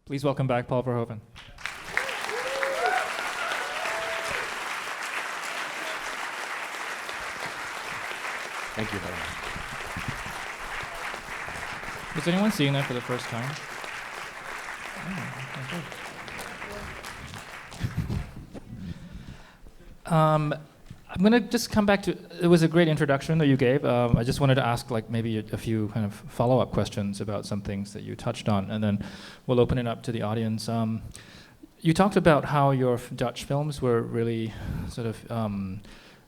Please welcome back Paul Verhoeven. Thank you very much. Is anyone seeing that for the first time? I'm going to just come back to, it was a great introduction that you gave. I just wanted to ask like maybe a few kind of follow-up questions about some things that you touched on, and then we'll open it up to the audience. You talked about how your Dutch films were really sort of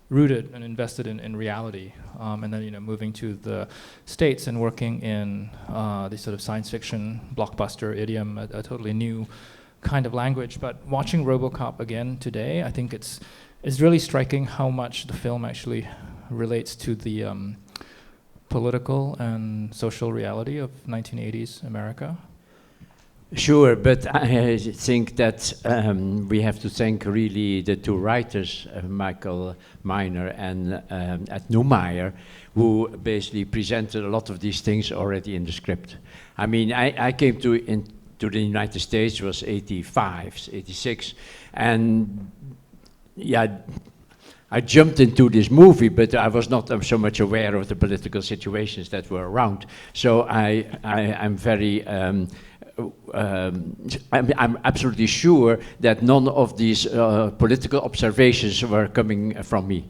rooted and invested in reality, and then moving to the States and working in this sort of science fiction blockbuster idiom, a totally new kind of language. But watching RoboCop again today, I think it's really striking how much the film actually relates to the political and social reality of 1980s America. Sure, but I think that we have to thank really the two writers, Michael Miner and Ed Neumeyer, who basically presented a lot of these things already in the script. I mean, I came to the United States, was 85, 86, and yeah, I jumped into this movie, but I was not so much aware of the political situations that were around. So I'm very, I'm absolutely sure that none of these political observations were coming from me.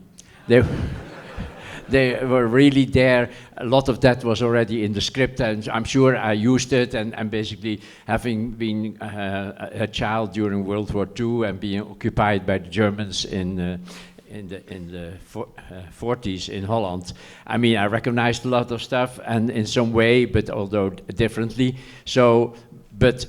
They were really there. A lot of that was already in the script, and I'm sure I used it. And basically, having been a child during World War II and being occupied by the Germans in the 40s in Holland, I mean, I recognized a lot of stuff, and in some way, but although differently. So, but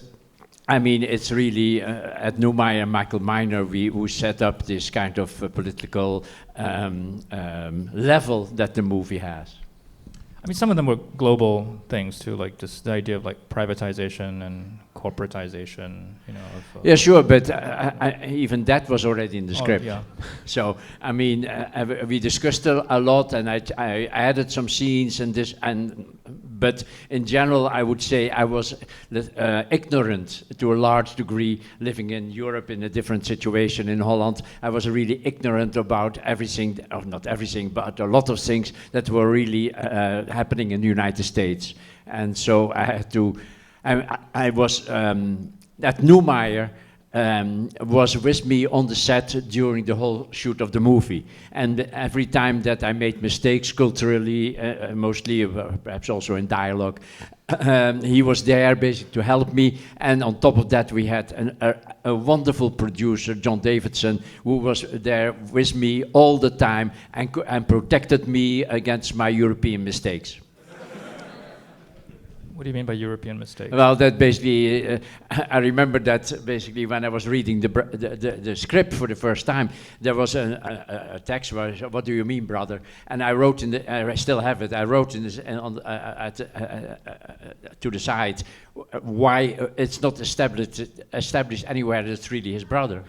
I mean, it's really Ed Neumeyer and Michael Miner who set up this kind of political level that the movie has. I mean, some of them were global things too, like just the idea of like privatization and corporatization, Yeah, sure, but even that was already in the script. Yeah. So, I mean, we discussed a lot, and I added some scenes but in general, I would say I was ignorant to a large degree, living in Europe in a different situation in Holland. I was really ignorant about everything, or not everything, but a lot of things that were really happening in the United States. And so I had to, I was, at Neumeyer, was with me on the set during the whole shoot of the movie. And every time that I made mistakes culturally, mostly, perhaps also in dialogue, he was there basically to help me. And on top of that, we had a wonderful producer, John Davidson, who was there with me all the time and protected me against my European mistakes. What do you mean by European mistakes? Well, that basically, I remember that basically when I was reading the script for the first time, there was a text where, "What do you mean, brother?" And I wrote I still have it. I wrote in this to the side why it's not established anywhere that it's really his brother.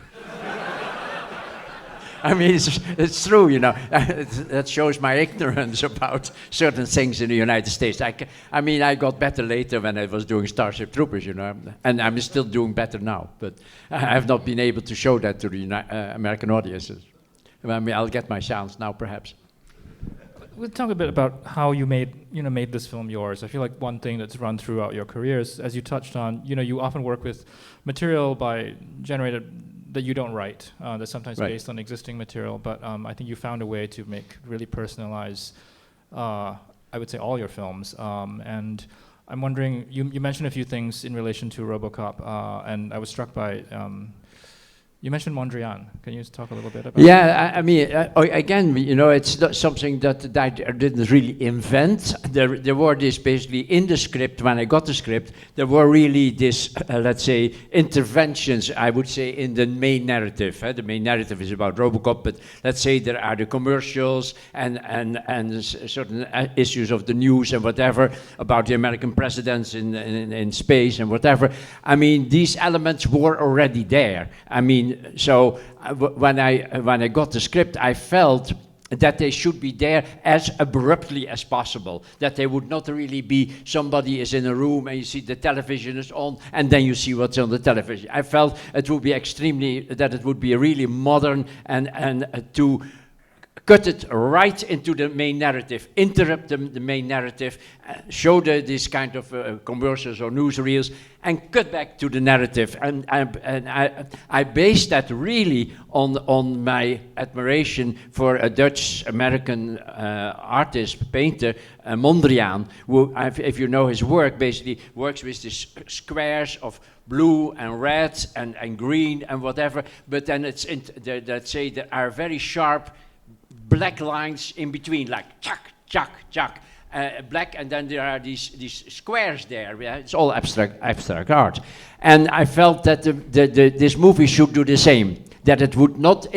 I mean, it's true, that shows my ignorance about certain things in the United States. I mean, I got better later when I was doing Starship Troopers, and I'm still doing better now. But I have not been able to show that to the American audiences. I mean, I'll get my chance now, perhaps. We'll talk a bit about how you made this film yours. I feel like one thing that's run throughout your careers, as you touched on, you often work with material generated that you don't write, that's sometimes right. based on existing material, but I think you found a way to really personalize, I would say, all your films. And I'm wondering, you mentioned a few things in relation to RoboCop, and I was struck by, you mentioned Mondrian. Can you talk a little bit about Yeah, I mean, again, it's not something that I didn't really invent. There were this basically in the script, when I got the script, there were really this, let's say, interventions, I would say, in the main narrative. The main narrative is about RoboCop, but let's say there are the commercials and certain issues of the news and whatever, about the American presidents in space and whatever. I mean, these elements were already there. I mean, so when I got the script, I felt that they should be there as abruptly as possible, that they would not really be somebody is in a room and you see the television is on and then you see what's on the television. I felt it would be it would be really modern and to cut it right into the main narrative, interrupt the main narrative, show this kind of commercials or newsreels, and cut back to the narrative. And I based that really on my admiration for a Dutch-American artist, painter, Mondrian, who, if you know his work, basically works with these squares of blue and red and green and whatever, but then it's, let's say, there are very sharp black lines in between, like chuck, chuck, chuck, black, and then there are these squares there. Yeah? It's all abstract art. And I felt that this movie should do the same, that it would not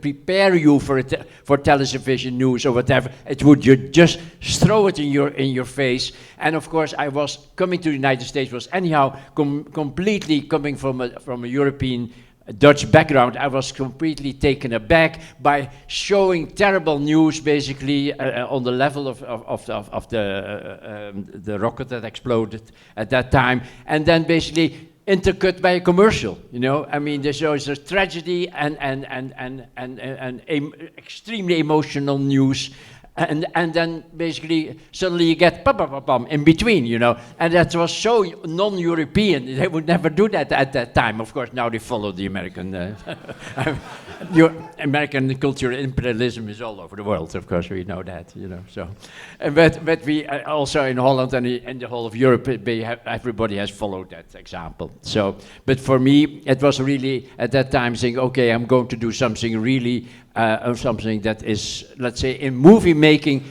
prepare you for television news or whatever. It would just throw it in your face. And of course, I was coming to the United States, was anyhow completely coming from a European Dutch background. I was completely taken aback by showing terrible news, basically on the level of the rocket that exploded at that time, and then basically intercut by a commercial. You know, I mean, there shows a tragedy and extremely emotional news. And then basically suddenly you get pam in between, you know, and that was so non-European. They would never do that at that time. Of course, now they follow the American. American culture, imperialism is all over the world. Of course, we know that, you know. So, but we also in Holland and in the whole of Europe, everybody has followed that example. So, but for me, it was really at that time saying, okay, I'm going to do something really. Something that is, let's say, in movie making,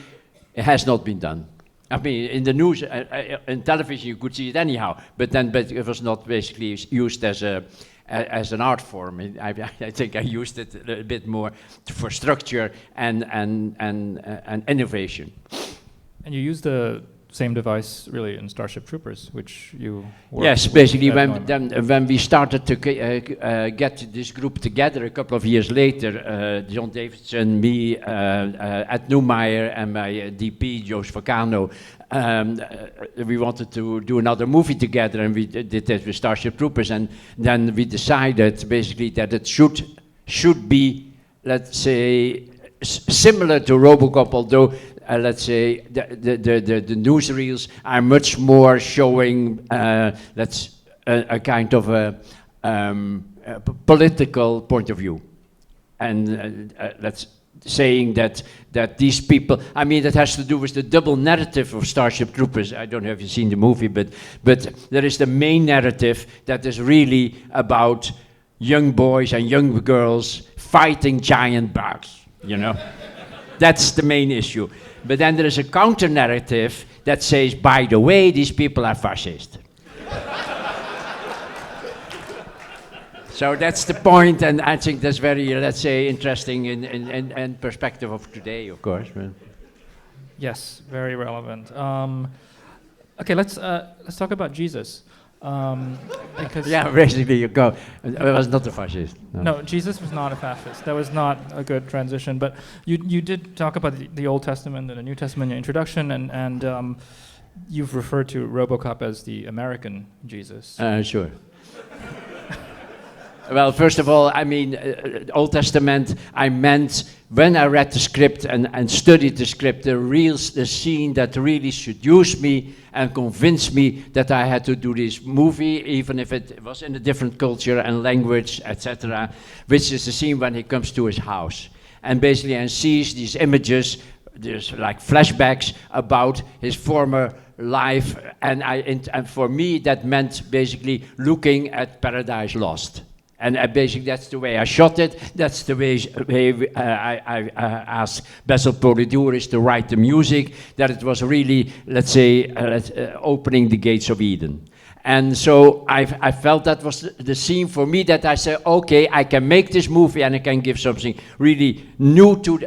it has not been done. I mean, in the news, in television, you could see it anyhow, but it was not basically used as an art form. I think I used it a bit more for structure and innovation. And you used the same device really in Starship Troopers, which you yes, basically when we started to get this group together a couple of years later, John Davidson, me, Ed Newmeyer, and my DP, Joe Svacano, we wanted to do another movie together, and we did that with Starship Troopers, and then we decided basically that it should be, let's say, similar to RoboCop, although let's say the newsreels are much more showing that's a kind of a political point of view, and that's saying that these people, I mean, that has to do with the double narrative of Starship Troopers. I don't know if you've seen the movie, but there is the main narrative that is really about young boys and young girls fighting giant bugs, you know. That's the main issue. But then there is a counter narrative that says, by the way, these people are fascist. So that's the point, and I think that's very, let's say, interesting in perspective of today, of course. Yes, very relevant. Okay, let's talk about Jesus. Because yeah, basically you go. I was not a fascist. No, Jesus was not a fascist. That was not a good transition. But you did talk about the Old Testament and the New Testament in your introduction, and you've referred to RoboCop as the American Jesus. Sure. Well, first of all, I mean, Old Testament, I meant when I read the script and studied the script, the scene that really seduced me and convinced me that I had to do this movie, even if it was in a different culture and language, etc., which is the scene when he comes to his house. And basically, and sees these images, there's like flashbacks about his former life, and for me, that meant basically looking at Paradise Lost. And basically, that's the way I shot it. That's the way I asked Basil Polidouris to write the music, that it was really, let's say, opening the gates of Eden. And so I felt that was the scene for me, that I said, okay, I can make this movie and I can give something really new to,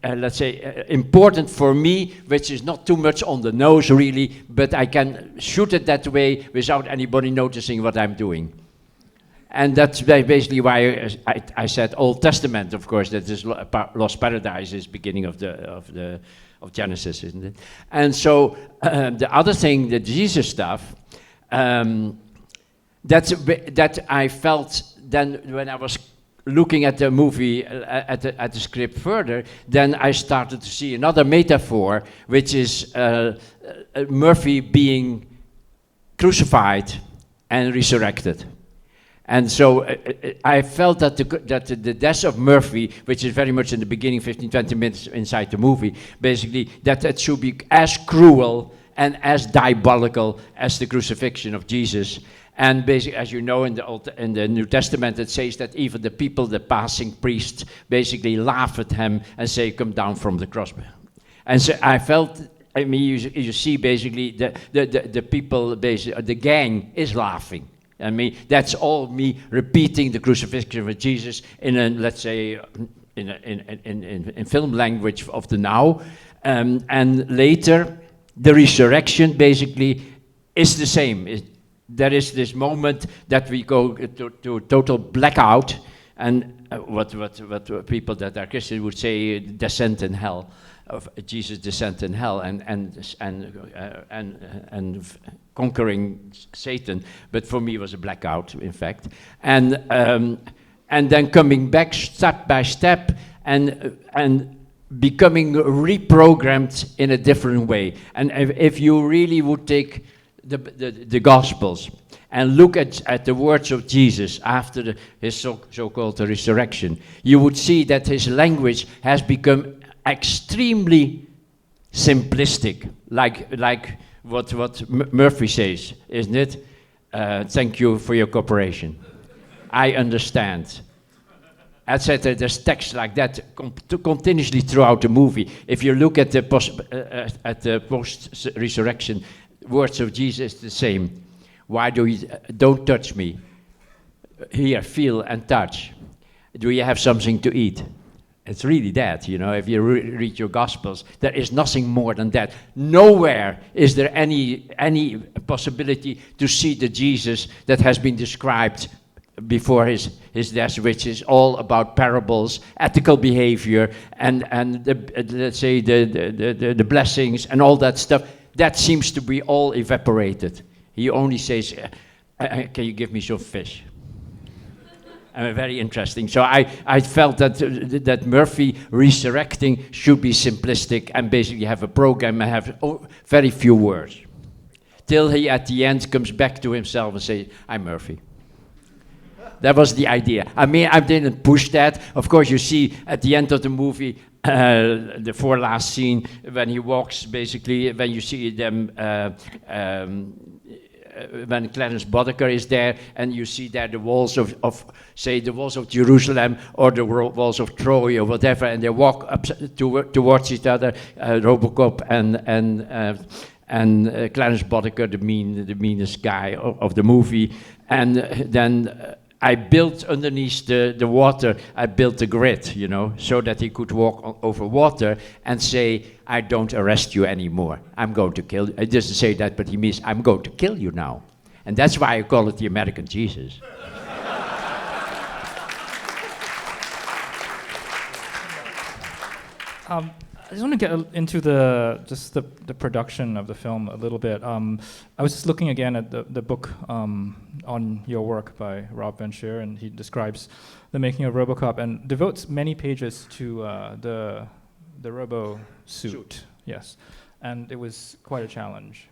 let's say, important for me, which is not too much on the nose, really, but I can shoot it that way without anybody noticing what I'm doing. And that's basically why I said Old Testament, of course, that is Lost Paradise is beginning of Genesis, isn't it? And so the other thing, the Jesus stuff, that I felt then when I was looking at the movie, at the script further, then I started to see another metaphor, which is Murphy being crucified and resurrected. And so I felt that the death of Murphy, which is very much in the beginning, 15, 20 minutes inside the movie, basically, that it should be as cruel and as diabolical as the crucifixion of Jesus. And basically, as you know, in the New Testament, it says that even the people, the passing priests, basically laugh at him and say, "Come down from the cross." And so I felt, I mean, you see basically the people, basically, the gang is laughing. I mean, that's all me repeating the crucifixion of Jesus in a, let's say, in film language of the now. And later, the resurrection basically is the same. There is this moment that we go to total blackout, and what people that are Christian would say, descent in hell, of Jesus' descent in hell, and conquering Satan. But for me, it was a blackout, in fact, and then coming back step by step, and becoming reprogrammed in a different way. And if you really would take the Gospels and look at the words of Jesus after his so-called resurrection, you would see that his language has become extremely simplistic, like what Murphy says, isn't it? Thank you for your cooperation. I understand. Etc. There's text like that continuously throughout the movie. If you look at the post-resurrection words of Jesus, the same. Why don't touch me? Here, feel and touch. Do you have something to eat? It's really that, you know, if you read your Gospels, there is nothing more than that. Nowhere is there any possibility to see the Jesus that has been described before his death, which is all about parables, ethical behavior, and let's say the blessings and all that stuff. That seems to be all evaporated. He only says, "Can you give me some fish?" Very interesting. So I felt that Murphy resurrecting should be simplistic and basically have a program and have very few words, till he at the end comes back to himself and says, "I'm Murphy." That was the idea. I mean, I didn't push that. Of course, you see at the end of the movie, the four last scene, when he walks, basically, when you see them, when Clarence Boddicker is there, and you see there the walls of say, the walls of Jerusalem or the walls of Troy or whatever, and they walk up towards each other, RoboCop and Clarence Boddicker, the meanest guy of the movie, and then I built underneath the water, I built a grid, you know, so that he could walk over water and say, "I don't arrest you anymore. I'm going to kill you." He doesn't say that, but he means, "I'm going to kill you now." And that's why I call it the American Jesus. I just want to get into the production of the film a little bit. I was just looking again at the book on your work by Rob Van Scheer, and he describes the making of RoboCop and devotes many pages to the robo suit. Yes, and it was quite a challenge.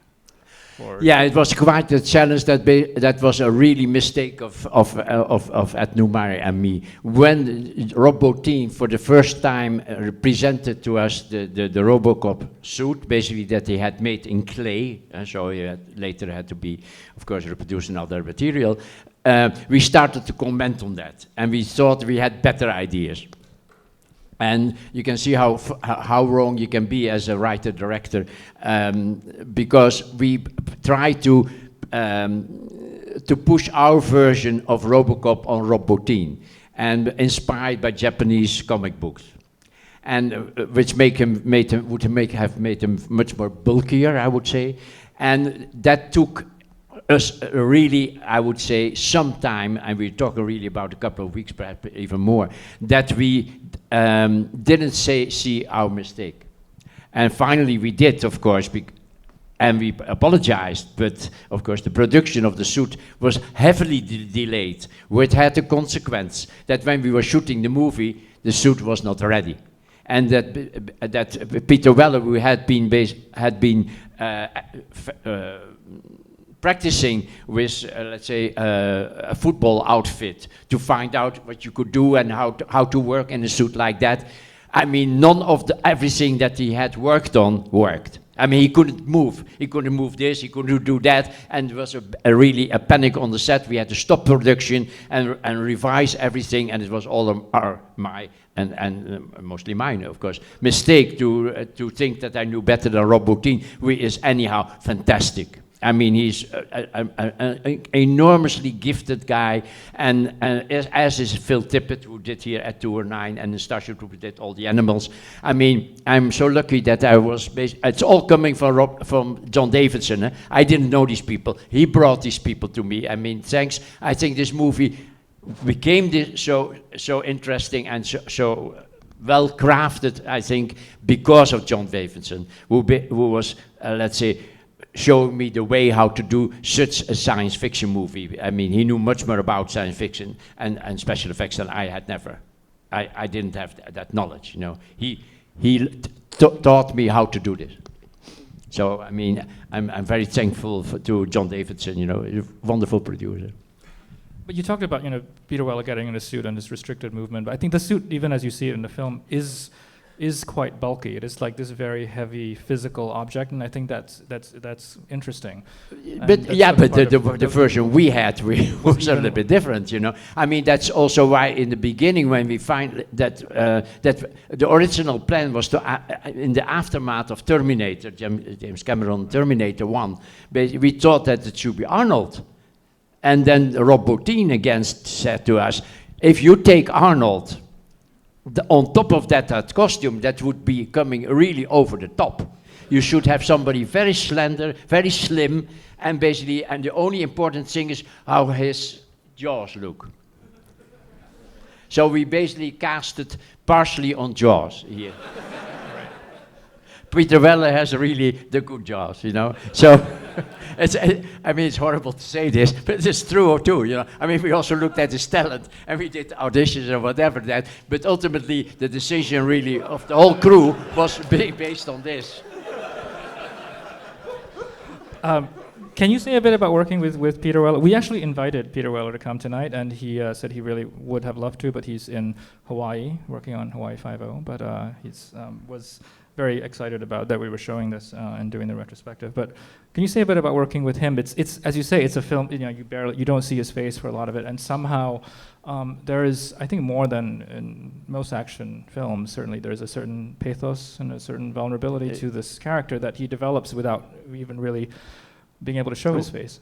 Yeah, it was quite a challenge. That was a really mistake of Ed Numari and me. When Roboteam for the first time presented to us the RoboCop suit, basically that he had made in clay, so he later had to be, of course, reproduced in other material, we started to comment on that, and we thought we had better ideas. And you can see how wrong you can be as a writer-director, because we try to push our version of RoboCop on Roboteam, and inspired by Japanese comic books, and which would have made him much more bulkier, I would say, and that took us really, I would say, sometime, and we're talking really about a couple of weeks, perhaps even more, that we didn't see our mistake. And finally we did, of course, and we apologized, but of course the production of the suit was heavily delayed, which had the consequence that when we were shooting the movie, the suit was not ready. And that Peter Weller, who had been practicing with, let's say, a football outfit to find out what you could do and how to work in a suit like that. I mean, none of everything that he had worked on worked. I mean, he couldn't move. He couldn't move this, he couldn't do that, and there was really a panic on the set. We had to stop production and revise everything, and it was all my and mostly mine, of course, mistake to think that I knew better than Rob Bottin, who is anyhow fantastic. I mean, he's an enormously gifted guy, and as is Phil Tippett, who did here at 209, and the Starship Troopers did all the animals. I mean, I'm so lucky that I was. It's all coming from John Davidson. I didn't know these people. He brought these people to me. I mean, thanks. I think this movie became so interesting and so well crafted. I think because of John Davidson, who was, let's say, showing me the way how to do such a science fiction movie. I mean, he knew much more about science fiction and special effects than I had never. I didn't have that knowledge, you know. He taught me how to do this. So, I mean, I'm very thankful to John Davidson, you know, a wonderful producer. But you talked about, you know, Peter Weller getting in a suit and this restricted movement, but I think the suit, even as you see it in the film, is quite bulky. It is like this very heavy physical object, and I think that's interesting. But yeah, but the version we had was a little bit different, you know. I mean, that's also why in the beginning, when we find that that the original plan was to, in the aftermath of Terminator, James Cameron Terminator 1, we thought that it should be Arnold, and then Rob Bottin again said to us, if you take Arnold, on top of that costume, that would be coming really over the top. You should have somebody very slender, very slim, and basically, and the only important thing is how his jaws look. So we basically casted partially on jaws here. Peter Weller has really the good jaws, you know. So, I mean, it's horrible to say this, but it's true too, you know. I mean, we also looked at his talent, and we did auditions or whatever that, but ultimately, the decision really of the whole crew was based on this. Can you say a bit about working with Peter Weller? We actually invited Peter Weller to come tonight, and he said he really would have loved to, but he's in Hawaii, working on Hawaii Five-0, but he's was very excited about that we were showing this and doing the retrospective. But can you say a bit about working with him? It's as you say, it's a film. You know, you don't see his face for a lot of it, and somehow there is, I think, more than in most action films. Certainly, there's a certain pathos and a certain vulnerability to this character that he develops without even really being able to show his face.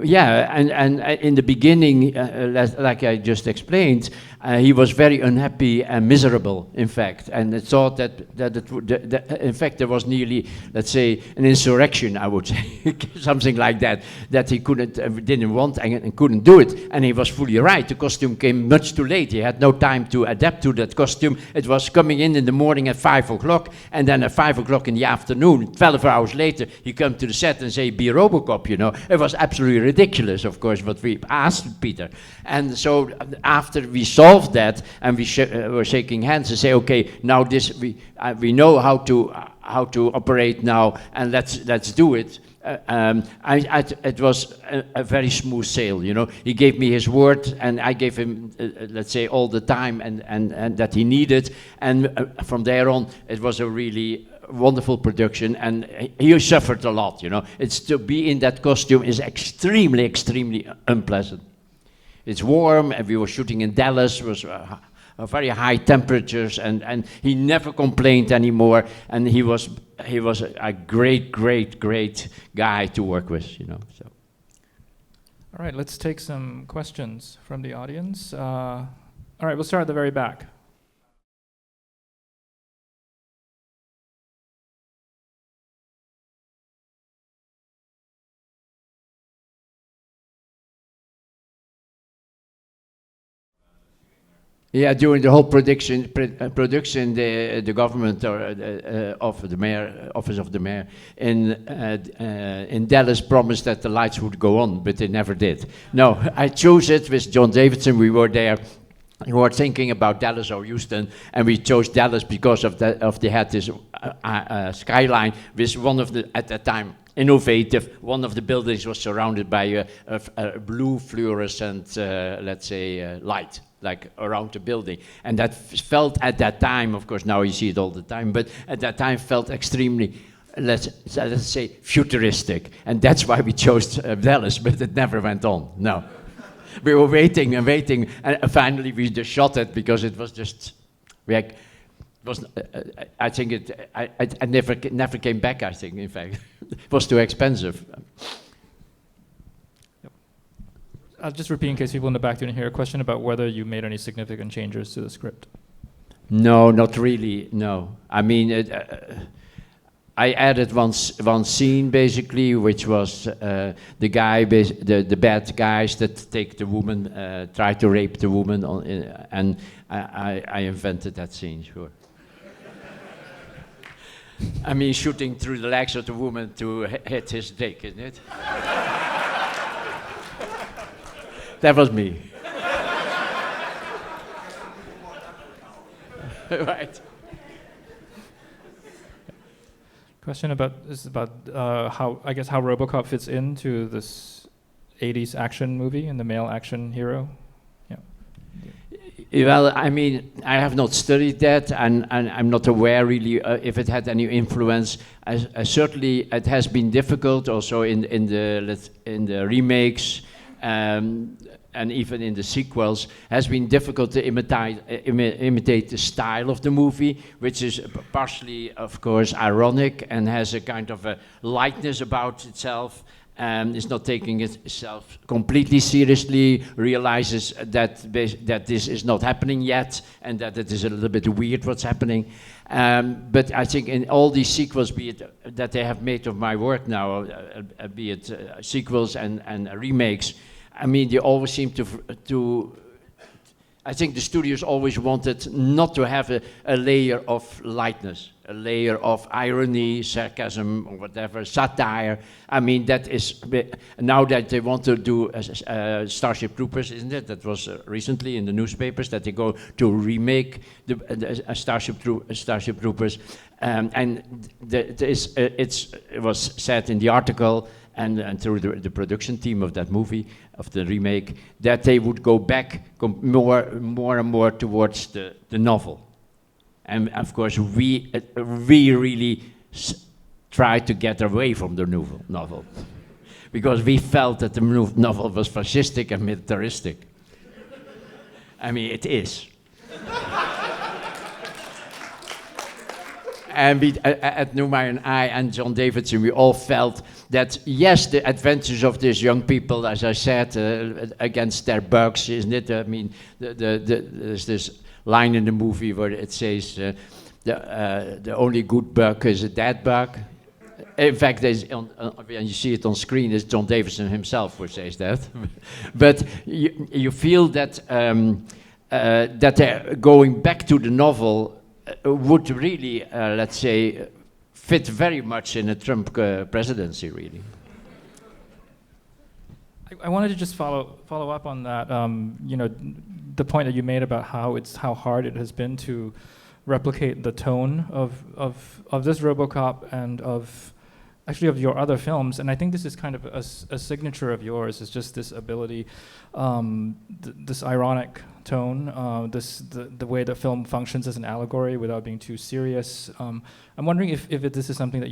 Yeah, and in the beginning, like I just explained, he was very unhappy and miserable, in fact, and thought that in fact there was nearly, let's say, an insurrection, I would say, something like that, that he didn't want and couldn't do it, and he was fully right. The costume came much too late. He had no time to adapt to that costume. It was coming in the morning at 5 o'clock, and then at 5 o'clock in the afternoon, 12 hours later, he come to the set and say, be RoboCop, you know. It was absolutely ridiculous, of course, what we asked Peter. And so after we solved that, and we were shaking hands and say, okay, now this we know how to operate now, and let's do it. It was a very smooth sail, you know. He gave me his word, and I gave him, let's say, all the time and that he needed. And from there on, it was a really wonderful production, and he suffered a lot, you know. It's to be in that costume is extremely, extremely unpleasant. It's warm, and we were shooting in Dallas, was very high temperatures, and he never complained anymore, and he was a great, great, great guy to work with, you know. So. All right, let's take some questions from the audience. All right, we'll start at the very back. Yeah, during the whole production, the government of the mayor, office of the mayor in Dallas promised that the lights would go on, but they never did. No, I chose it with John Davidson. We were there. We were thinking about Dallas or Houston, and we chose Dallas because they had this skyline with one of the, at that time, innovative. One of the buildings was surrounded by a blue fluorescent, let's say, light, like around the building. And that felt at that time, of course now you see it all the time, but at that time felt extremely, let's say, futuristic. And that's why we chose Dallas, but it never went on, no. We were waiting and waiting, and finally we just shot it because it was just, I think I never came back, I think, in fact. It was too expensive. Yep. I'll just repeat in case people in the back didn't hear a question about whether you made any significant changes to the script. No, not really, no. I mean, I added one scene basically, which was the bad guys that take the woman, try to rape the woman, and I invented that scene, sure. I mean, shooting through the legs of the woman to hit his dick, isn't it? That was me. Right. Question about how RoboCop fits into this 80s action movie and the male action hero. Well, I mean, I have not studied that, and I'm not aware really if it had any influence. I certainly, it has been difficult also in the remakes and even in the sequels. Has been difficult to imitate the style of the movie, which is partially, of course, ironic and has a kind of a lightness about itself. Is not taking itself completely seriously, realizes that this is not happening yet, and that it is a little bit weird what's happening. But I think in all these sequels, be it that they have made of my work now, be it sequels and remakes, I mean, they always seem to I think the studios always wanted not to have a layer of lightness, a layer of irony, sarcasm, or whatever, satire. I mean, that is, now that they want to do Starship Troopers, isn't it? That was recently in the newspapers that they go to remake the Starship Troopers. And it was said in the article, and through the production team of that movie, of the remake, that they would go back more and more towards the novel. And of course, we really tried to get away from the novel, because we felt that the novel was fascistic and militaristic. I mean, it is. And at Newmeyer and I and John Davidson, we all felt that, yes, the adventures of these young people, as I said, against their bugs, isn't it? I mean, there's this line in the movie where it says, the only good bug is a dead bug. In fact, when you see it on screen, it's John Davidson himself who says that. But you feel that, that they're going back to the novel would really, let's say, fit very much in a Trump presidency, really. I wanted to just follow up on that. You know, the point that you made about how hard it has been to replicate the tone of this RoboCop and of your other films, and I think this is kind of a signature of yours. Is just this ability, this ironic tone, the way the film functions as an allegory without being too serious. I'm wondering if this is something that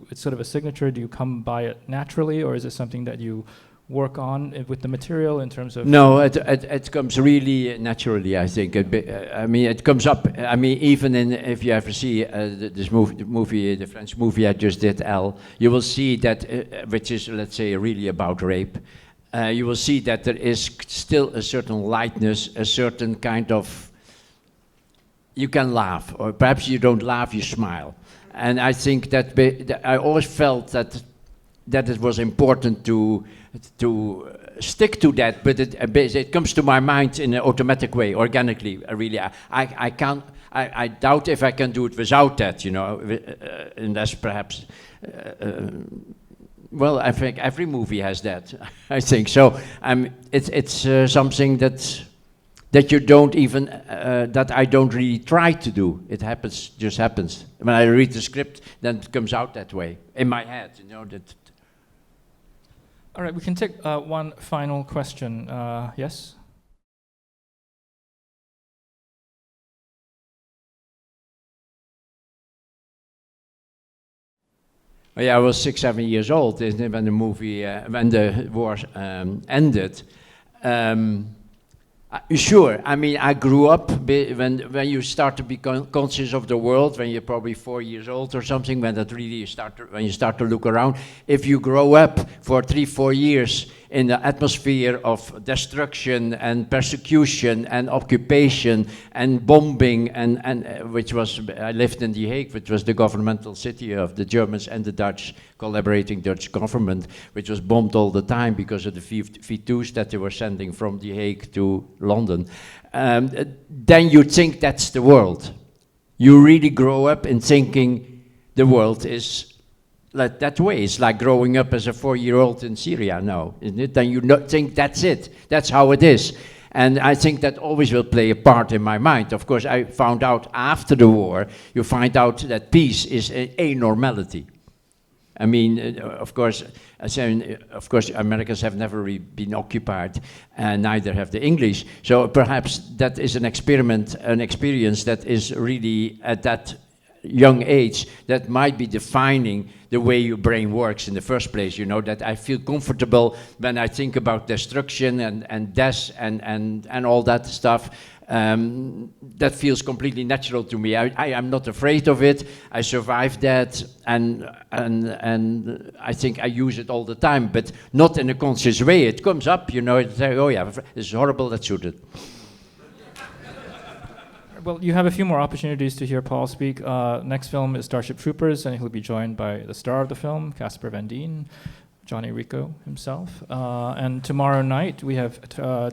it's sort of a signature. Do you come by it naturally, or is it something that you work on with the material in terms of? No, it comes really naturally, I think. I mean, it comes up. I mean, even if you ever see this movie, the French movie I just did, Elle, you will see that, which is, let's say, really about rape. You will see that there is still a certain lightness, a certain kind of. You can laugh, or perhaps you don't laugh, you smile. And I think that I always felt that that it was important to stick to that, but it comes to my mind in an automatic way, organically. I can't. I doubt if I can do it without that, you know, unless perhaps. Well, I think every movie has that. I think so. It's something that you don't even that I don't really try to do. It happens, just happens. When I read the script, then it comes out that way in my head. You know that. All right, we can take one final question. Yes. Well, yeah, I was 6, 7 years old when the movie, when the war ended. Sure, I mean, I grew up when you start to be conscious of the world, when you're probably 4 years old or something, when you start to look around. If you grow up for 3, 4 years in the atmosphere of destruction and persecution and occupation and bombing, and which was, I lived in The Hague, which was the governmental city of the Germans and the Dutch, collaborating Dutch government, which was bombed all the time because of the V2s that they were sending from The Hague to London. Then you think that's the world. You really grow up in thinking the world is like that way. It's like growing up as a 4-year-old in Syria now, isn't it? Then you think that's it. That's how it is. And I think that always will play a part in my mind. Of course, I found out after the war, you find out that peace is a normality. I mean, of course, Americans have never really been occupied, and neither have the English. So perhaps that is an experiment, an experience that is really at that young age that might be defining the way your brain works in the first place. You know, that I feel comfortable when I think about destruction and death and all that stuff. That feels completely natural to me. I am not afraid of it. I survived that, and I think I use it all the time, but not in a conscious way. It comes up, you know. It's like, oh yeah, this is horrible. Let's shoot it. Well, you have a few more opportunities to hear Paul speak. Next film is Starship Troopers, and he'll be joined by the star of the film, Casper Van Dien, Johnny Rico himself. And tomorrow night we have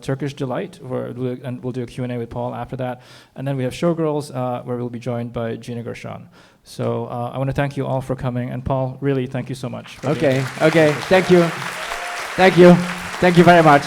Turkish Delight, and we'll do a Q&A with Paul after that. And then we have Showgirls, where we'll be joined by Gina Gershon. So I want to thank you all for coming. And Paul, really, thank you so much. Okay, thank you. Thank you very much.